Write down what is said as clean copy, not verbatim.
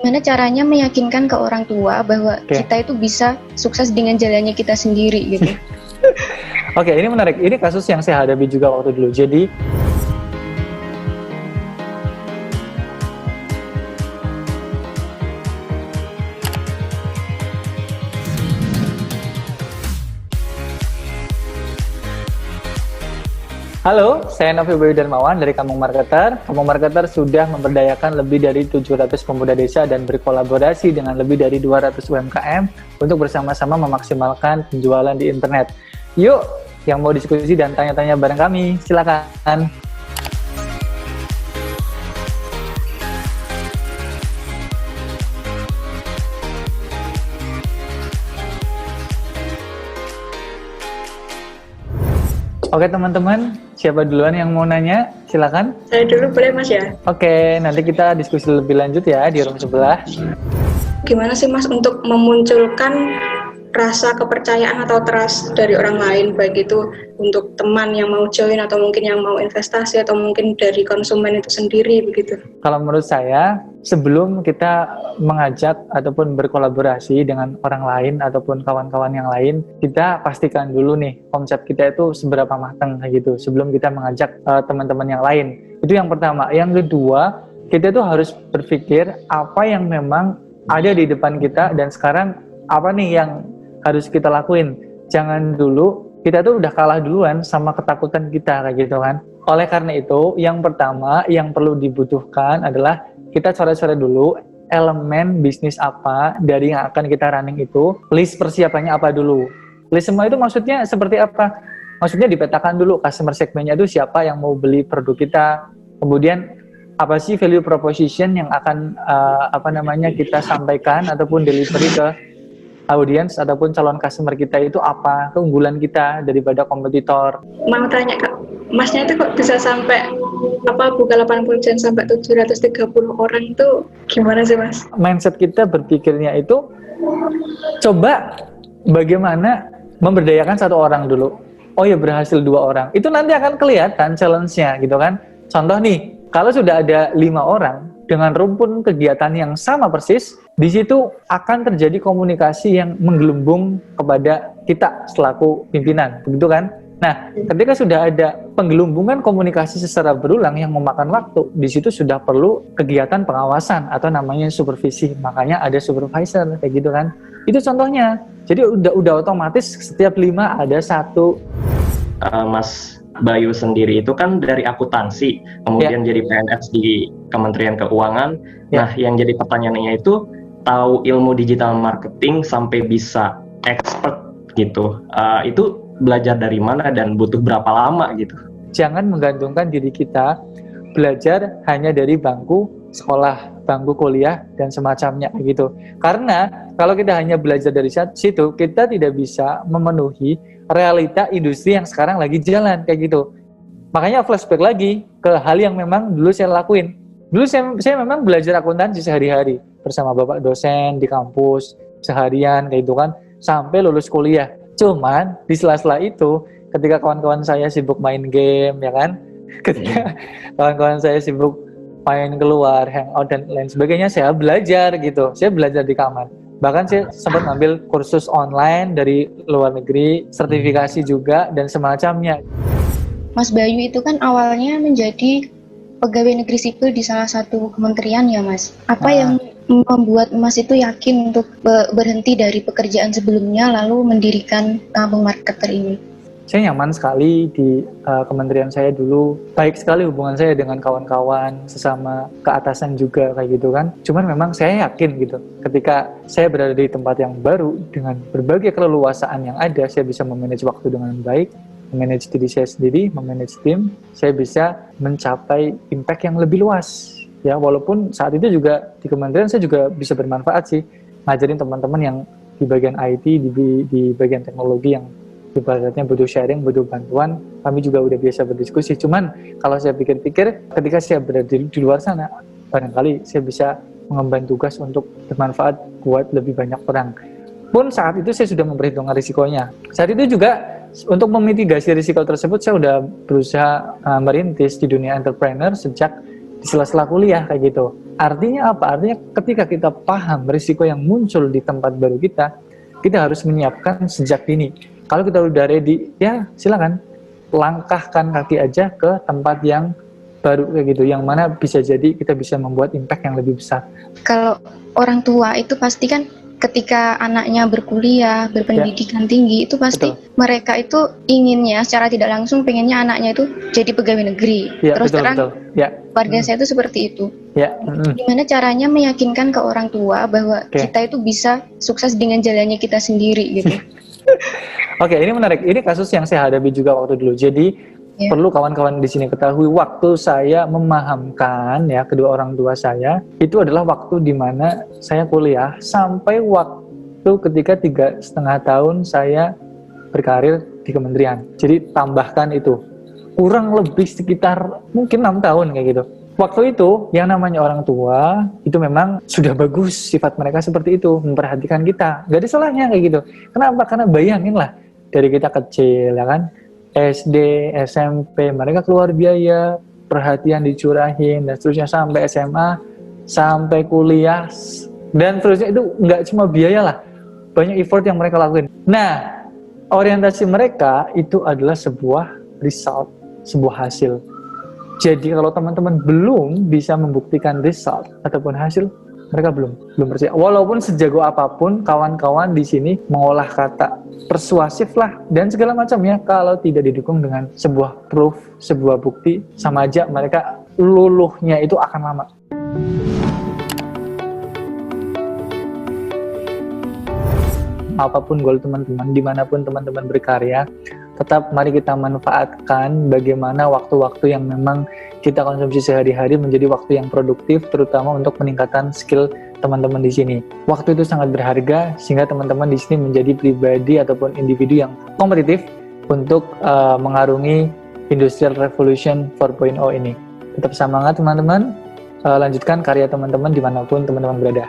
Gimana caranya meyakinkan ke orang tua bahwa kita itu bisa sukses dengan jalannya kita sendiri gitu. Oke, ini menarik. Ini kasus yang saya hadapi juga waktu dulu. Jadi halo, saya Novi Bayu Darmawan dari Kampung Marketer. Kampung Marketer sudah memberdayakan lebih dari 700 pemuda desa dan berkolaborasi dengan lebih dari 200 UMKM untuk bersama-sama memaksimalkan penjualan di internet. Yuk, yang mau diskusi dan tanya-tanya bareng kami, silakan. Oke teman-teman, siapa duluan yang mau nanya? Silakan. Saya dulu boleh Mas ya? Oke, nanti kita diskusi lebih lanjut ya di room sebelah. Gimana sih Mas untuk memunculkan rasa kepercayaan atau trust dari orang lain, baik itu untuk teman yang mau join atau mungkin yang mau investasi atau mungkin dari konsumen itu sendiri begitu? Kalau menurut saya, sebelum kita mengajak ataupun berkolaborasi dengan orang lain ataupun kawan-kawan yang lain, kita pastikan dulu nih konsep kita itu seberapa matang kayak gitu sebelum kita mengajak teman-teman yang lain. Itu yang pertama. Yang kedua, kita tuh harus berpikir apa yang memang ada di depan kita dan sekarang apa nih yang harus kita lakuin. Jangan dulu kita tuh udah kalah duluan sama ketakutan kita kayak gitu kan. Oleh karena itu, yang pertama yang perlu dibutuhkan adalah kita coret-coret dulu elemen bisnis apa dari yang akan kita running itu, list persiapannya apa dulu. List semua itu maksudnya seperti apa? Maksudnya dipetakan dulu customer segmennya itu siapa yang mau beli produk kita. Kemudian apa sih value proposition yang akan kita sampaikan ataupun delivery ke audience ataupun calon customer kita itu apa, keunggulan kita daripada kompetitor. Mau tanya Kak, Masnya itu kok bisa sampai buka 80% sampai 730 orang itu gimana sih Mas? Mindset kita berpikirnya itu coba bagaimana memberdayakan satu orang dulu. Oh ya berhasil 2 orang. Itu nanti akan kelihatan challenge-nya gitu kan. Contoh nih, kalau sudah ada 5 orang dengan rumpun kegiatan yang sama persis, di situ akan terjadi komunikasi yang menggelembung kepada kita selaku pimpinan, begitu kan? Nah, ketika sudah ada penggelembungan komunikasi secara berulang yang memakan waktu, di situ sudah perlu kegiatan pengawasan atau namanya supervisi. Makanya ada supervisor kayak gitu kan. Itu contohnya. Jadi udah otomatis setiap 5 ada 1. Mas Bayu sendiri itu kan dari akuntansi, kemudian jadi PNS di Kementerian Keuangan. Nah, yang jadi pertanyaannya itu tahu ilmu digital marketing sampai bisa expert gitu. Itu belajar dari mana dan butuh berapa lama gitu? Jangan menggantungkan diri kita belajar hanya dari bangku sekolah, bangku kuliah dan semacamnya gitu. Karena kalau kita hanya belajar dari situ, kita tidak bisa memenuhi realita industri yang sekarang lagi jalan kayak gitu. Makanya flashback lagi ke hal yang memang dulu saya lakuin. Dulu saya memang belajar akuntansi sehari-hari bersama bapak dosen di kampus seharian kayak gitu kan sampai lulus kuliah. Cuman di sela-sela itu ketika kawan-kawan saya sibuk main game ya kan, ketika kawan-kawan saya sibuk main keluar, hangout dan lain sebagainya, saya belajar gitu. Saya belajar di kamar. Bahkan saya sempat ngambil kursus online dari luar negeri, sertifikasi juga, dan semacamnya. Mas Bayu itu kan awalnya menjadi pegawai negeri sipil di salah satu kementerian ya Mas. Apa yang membuat Mas itu yakin untuk berhenti dari pekerjaan sebelumnya lalu mendirikan Kampung Marketer ini? Saya nyaman sekali di kementerian saya dulu. Baik sekali hubungan saya dengan kawan-kawan, sesama keatasan juga kayak gitu kan. Cuman memang saya yakin gitu, ketika saya berada di tempat yang baru, dengan berbagai keleluasaan yang ada, saya bisa memanage waktu dengan baik, memanage diri saya sendiri, memanage tim, saya bisa mencapai impact yang lebih luas. Ya, walaupun saat itu juga di kementerian saya juga bisa bermanfaat sih, ngajarin teman-teman yang di bagian IT, di bagian teknologi yang ibaratnya butuh sharing, butuh bantuan, kami juga udah biasa berdiskusi. Cuman kalau saya pikir-pikir, ketika saya berada di luar sana, barangkali saya bisa mengemban tugas untuk bermanfaat buat lebih banyak orang. Pun saat itu saya sudah memperhitungkan risikonya. Saat itu juga untuk memitigasi risiko tersebut, saya sudah berusaha merintis di dunia entrepreneur sejak di sela-sela kuliah kayak gitu. Artinya apa? Artinya ketika kita paham risiko yang muncul di tempat baru kita harus menyiapkan sejak dini. Kalau kita udah ready, ya silakan langkahkan kaki aja ke tempat yang baru kayak gitu, yang mana bisa jadi kita bisa membuat impact yang lebih besar. Kalau orang tua itu pasti kan ketika anaknya berkuliah, berpendidikan tinggi, itu pasti mereka itu inginnya secara tidak langsung pengennya anaknya itu jadi pegawai negeri. Terus terang warga saya itu seperti itu. Gimana caranya meyakinkan ke orang tua bahwa kita itu bisa sukses dengan jalannya kita sendiri gitu. Oke, ini menarik. Ini kasus yang saya hadapi juga waktu dulu. Jadi perlu kawan-kawan di sini ketahui, waktu saya memahamkan ya kedua orang tua saya, itu adalah waktu di mana saya kuliah sampai waktu ketika 3,5 tahun saya berkarir di kementerian. Jadi tambahkan itu, kurang lebih sekitar mungkin 6 tahun kayak gitu. Waktu itu yang namanya orang tua itu memang sudah bagus sifat mereka seperti itu, memperhatikan kita. Gak ada salahnya kayak gitu. Kenapa? Karena bayangin lah dari kita kecil ya kan, SD, SMP, mereka keluar biaya, perhatian dicurahin, dan seterusnya sampai SMA, sampai kuliah, dan seterusnya. Itu nggak cuma biaya lah, banyak effort yang mereka lakuin. Nah, orientasi mereka itu adalah sebuah result, sebuah hasil. Jadi kalau teman-teman belum bisa membuktikan result ataupun hasil, mereka belum percaya. Walaupun sejago apapun kawan-kawan di sini mengolah kata persuasif lah dan segala macam ya, kalau tidak didukung dengan sebuah proof, sebuah bukti, sama aja mereka luluhnya itu akan lama. Apapun goal teman-teman, dimanapun teman-teman berkarya, tetap mari kita manfaatkan bagaimana waktu-waktu yang memang kita konsumsi sehari-hari menjadi waktu yang produktif, terutama untuk peningkatan skill teman-teman di sini. Waktu itu sangat berharga sehingga teman-teman di sini menjadi pribadi ataupun individu yang kompetitif untuk mengarungi Industrial Revolution 4.0 ini. Tetap semangat teman-teman, lanjutkan karya teman-teman dimanapun teman-teman berada.